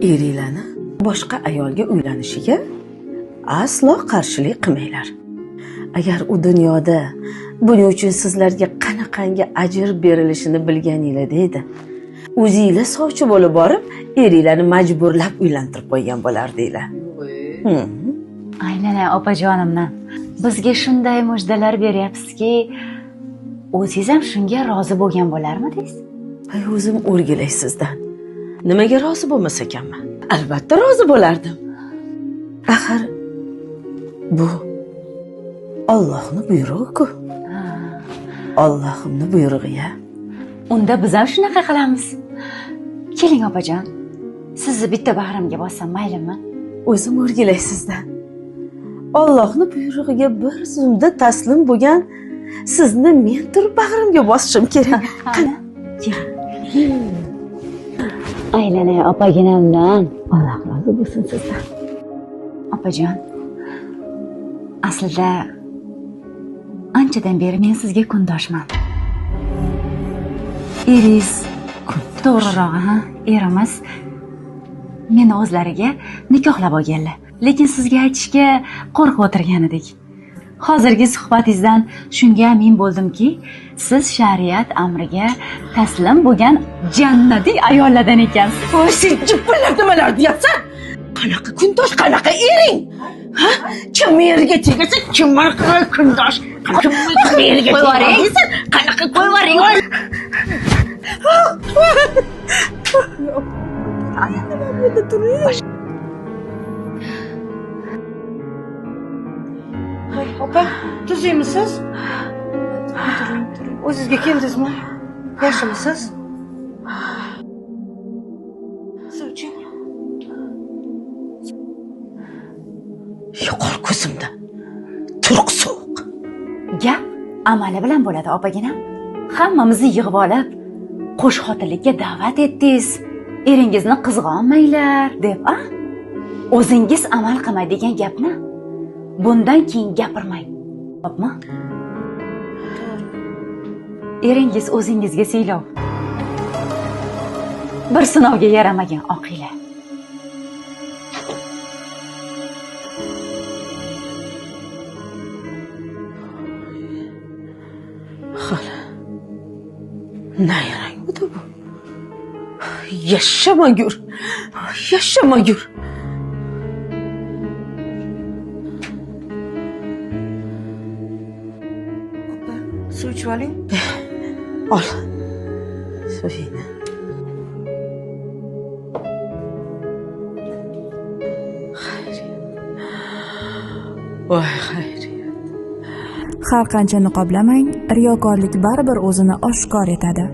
eringlarni boshqa ayolga uylanishiga aslo qarshilik qilmanglar. Agar u dunyoda buning uchun sizlarga qanaqangi ajr berilishini bilganinglarda edi, o'zinglar sovchi bo'lib borib, eringlarni majburlab uylantirib qo'ygan bo'lardinglar. Aynan opajonimni bizga shunday mujdalar beryapsizki, o'zingiz ham shunga rozi bo'lgan bo'larmidingiz? Ay, o'zim o'rgilay sizdan. Nimaga rozi bo'lmas ekanman? Albatta rozi bo'lardim. Axir bu Allohning buyrug'i-ku. Allohimning buyrug'i-ya. Unda biz ham shunaqa qilamiz. Keling opajon, sizni bitta bag'rimga bossam maylimi? O'zim o'rgilay sizdan. Allohning buyrug'iga bir zumda taslim bo'lgan sizni men turib bag'rimga bosishim kerak. Qani, keling. Aylanay opaginamdan. Alloh rozi bo'lsin sizdan. Opajon, aslida anchadan beri men sizga kundoshman. Eringiz, to'g'rirog'i, erimiz meni o'zlariga nikohlab olganlar. Lekin sizga aytishga qo'rqib o'tirgan edik. Hozirgi suhbatingizdan shunga amin bo'ldimki, siz shariat amriga taslim bo'lgan jannatiy ayollardan ekansiz. Voy, sen chippillar nimalar deyapsan? Qanaqa kundosh, qanaqa ering? Ha? Kim yerga tegasa, kim qanaqa kundosh? Kim yerga tegasa, qanaqa qo'yvaring? Opa, tuzimisiz? O'zingizga keldingizmi? Yaxshimisiz? Suvchi? Yo'qol ko'zimda. Turq sovuq. Gap amali bilan bo'ladi, opaginam. Hammamizni yig'ib olib, qo'shxotinlikka da'vat etdingiz. Eringizni qizg'onmanglar deb, a? O'zingiz amal qilmaydigan gapni bundan keyin gapirmang. Xo'pmi? Eringiz o'zingizga siylov. Bir sinovga yaramagan oqila. Xola. Nayrang bu? Yashamagur. Yashamagur. Suv ichib oling. Ol. Suvingni. Voy, xayriyat. Har qancha niqoblamang, riyokorlik baribir o'zini oshkor etadi.